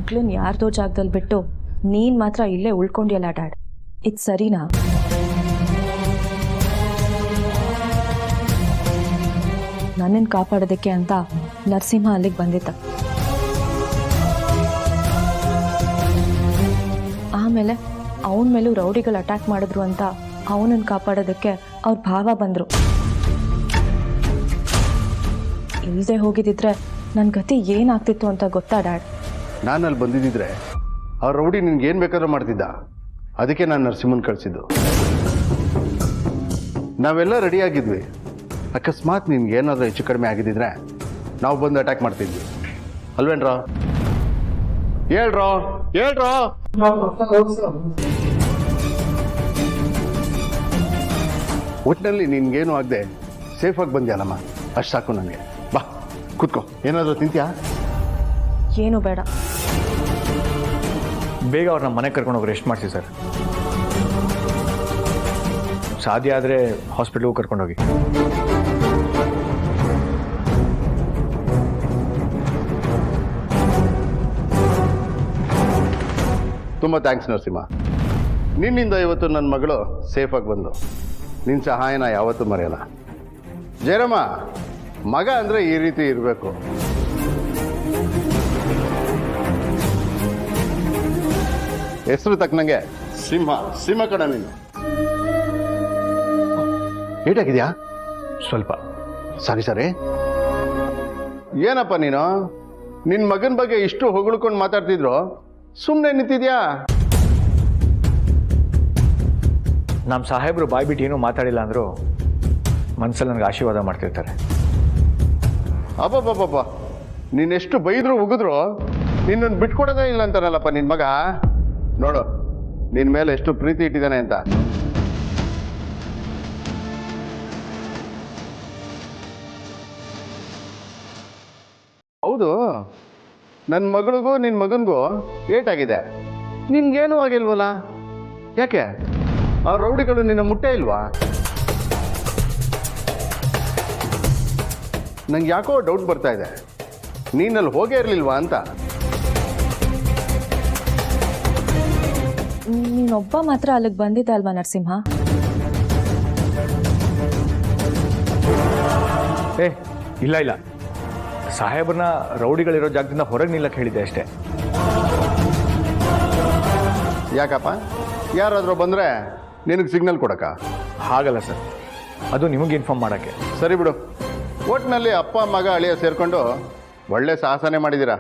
ಮಗಳನ್ನ ಯಾರ್ದೋ ಜಾಗದಲ್ಲಿ ಬಿಟ್ಟು ನೀನು ಮಾತ್ರ ಇಲ್ಲೇ ಉಳ್ಕೊಂಡಿಯಲ್ಲ ಡ್ಯಾಡ್, ಇದು ಸರಿನಾ? ನನ್ನನ್ನು ಕಾಪಾಡೋದಕ್ಕೆ ಅಂತ ನರಸಿಂಹ ಅಲ್ಲಿಗೆ ಬಂದಿದ್ದ. ಆಮೇಲೆ ಅವನ ಮೇಲೂ ರೌಡಿಗಳು ಅಟ್ಯಾಕ್ ಮಾಡಿದ್ರು ಅಂತ ಅವನನ್ನು ಕಾಪಾಡೋದಕ್ಕೆ ಅವ್ರ ಭಾವ ಬಂದರು. ಇಲ್ಲದೆ ಹೋಗಿದ್ದಿದ್ರೆ ನನ್ನ ಗತಿ ಏನಾಗ್ತಿತ್ತು ಅಂತ ಗೊತ್ತಾ ಡ್ಯಾಡ್? ನಾನು ಅಲ್ಲಿ ಬಂದಿದ್ದಿದ್ರೆ ಅವ್ರ ರೌಡಿ ನಿನ್ಗೆ ಏನು ಬೇಕಾದ್ರೂ ಮಾಡ್ತಿದ್ದ. ಅದಕ್ಕೆ ನಾನು ನರಸಿಂಹನ್ ಕಳಿಸಿದ್ದು. ನಾವೆಲ್ಲ ರೆಡಿಯಾಗಿದ್ವಿ. ಅಕಸ್ಮಾತ್ ನಿನ್ಗೆ ಏನಾದರೂ ಹೆಚ್ಚು ಕಡಿಮೆ ಆಗಿದ್ದಿದ್ರೆ ನಾವು ಬಂದು ಅಟ್ಯಾಕ್ ಮಾಡ್ತಿದ್ವಿ ಅಲ್ವೇನ್ರೋ? ಹೇಳ್ರೋ ಹೇಳ್ರೋ. ಒಟ್ಟಿನಲ್ಲಿ ನಿನ್ಗೇನು ಆಗದೆ ಸೇಫಾಗಿ ಬಂದ್ಯಾನಮ್ಮ, ಅಷ್ಟು ಸಾಕು ನನಗೆ. ಬಾ ಕೂತ್ಕೋ, ಏನಾದರೂ ತಿಂತ್ಯಾ? ಏನು ಬೇಡ. ಬೇಗ ಅವ್ರನ್ನ ಮನೆಗೆ ಕರ್ಕೊಂಡು ಹೋಗಿ ರೆಸ್ಟ್ ಮಾಡಿಸಿ ಸರ್. ಸಾಧ್ಯ ಆದರೆ ಹಾಸ್ಪಿಟ್ಲಿಗೆ ಕರ್ಕೊಂಡೋಗಿ. ತುಂಬ ಥ್ಯಾಂಕ್ಸ್ ನರಸಿಂಹ. ನಿನ್ನಿಂದ ಇವತ್ತು ನನ್ನ ಮಗಳು ಸೇಫಾಗಿ ಬಂದು ನಿನ್ನ ಸಹಾಯನ ಯಾವತ್ತೂ ಮರೆಯಲ್ಲ. ಜಯರಾಮ, ಮಗ ಅಂದರೆ ಈ ರೀತಿ ಇರಬೇಕು. ಹೆಸರು ತಕ್ಕನಂಗೆ ಸಿಂಹ ಸಿಂಹ ಕಣ ನೀನು. ಏಟಾಗಿದೆಯಾ? ಸ್ವಲ್ಪ. ಸರಿ. ಏನಪ್ಪ ನೀನು ನಿನ್ನ ಮಗನ ಬಗ್ಗೆ ಇಷ್ಟು ಹೊಗಳ್ಕೊಂಡು ಮಾತಾಡ್ತಿದ್ರು, ಸುಮ್ಮನೆ ನಿಂತಿದ್ಯಾ? ನಮ್ಮ ಸಾಹೇಬರು ಬಾಯ್ ಬಿಟ್ಟು ಏನೂ ಮಾತಾಡಿಲ್ಲ ಅಂದರೂ ಮನಸ್ಸಲ್ಲಿ ನನಗೆ ಆಶೀರ್ವಾದ ಮಾಡ್ತಿರ್ತಾರೆ. ಅಬ್ಬಬ್ಬಬ್ಬ, ನೀನೆಷ್ಟು ಬೈದ್ರು ಉಗಿದ್ರು ನಿನ್ನನ್ನು ಬಿಟ್ಕೊಡೋದೇ ಇಲ್ಲ ಅಂತಾನಲ್ಲಪ್ಪ ನಿನ್ನ ಮಗ. ನೋಡು ನಿನ್ನ ಮೇಲೆ ಎಷ್ಟು ಪ್ರೀತಿ ಇಟ್ಟಿದ್ದಾನೆ ಅಂತ. ಹೌದು, ನನ್ನ ಮಗಳಿಗೂ ನಿನ್ನ ಮಗನಿಗೂ ಏಟಾಗಿದೆ, ನಿನ್ಗೇನೂ ಆಗಿಲ್ವಲ್ಲ? ಯಾಕೆ ಆ ರೌಡಿಗಳು ನಿನ್ನ ಮುಟ್ಟೇ ಇಲ್ವಾ? ನಂಗೆ ಯಾಕೋ ಡೌಟ್ ಬರ್ತಾ ಇದೆ, ನೀನಲ್ಲಿ ಹೋಗೇ ಇರಲಿಲ್ವಾ ಅಂತ. ನೀನೊಬ್ಬ ಮಾತ್ರ ಅಲ್ಲಿಗೆ ಬಂದಿದ್ದ ಅಲ್ವಾ ನರಸಿಂಹ? ಇಲ್ಲ, ಸಾಹೇಬ್ರನ್ನ ರೌಡಿಗಳಿರೋ ಜಾಗದಿಂದ ಹೊರಗೆ ನಿಲ್ಲಕ್ಕೆ ಹೇಳಿದ್ದೆ ಅಷ್ಟೇ. ಯಾಕಪ್ಪ, ಯಾರಾದರೂ ಬಂದರೆ ನಿನಗೆ ಸಿಗ್ನಲ್ ಕೊಡಕ್ಕ? ಹಾಗಲ್ಲ ಸರ್, ಅದು ನಿಮಗೆ ಇನ್ಫಾರ್ಮ್ ಮಾಡೋಕ್ಕೆ. ಸರಿ ಬಿಡು, ಒಟ್ಟಿನಲ್ಲಿ ಅಪ್ಪ ಮಗ ಅಳಿಯ ಸೇರಿಕೊಂಡು ಒಳ್ಳೆ ಸಾಹಸನೆ ಮಾಡಿದ್ದೀರಾ.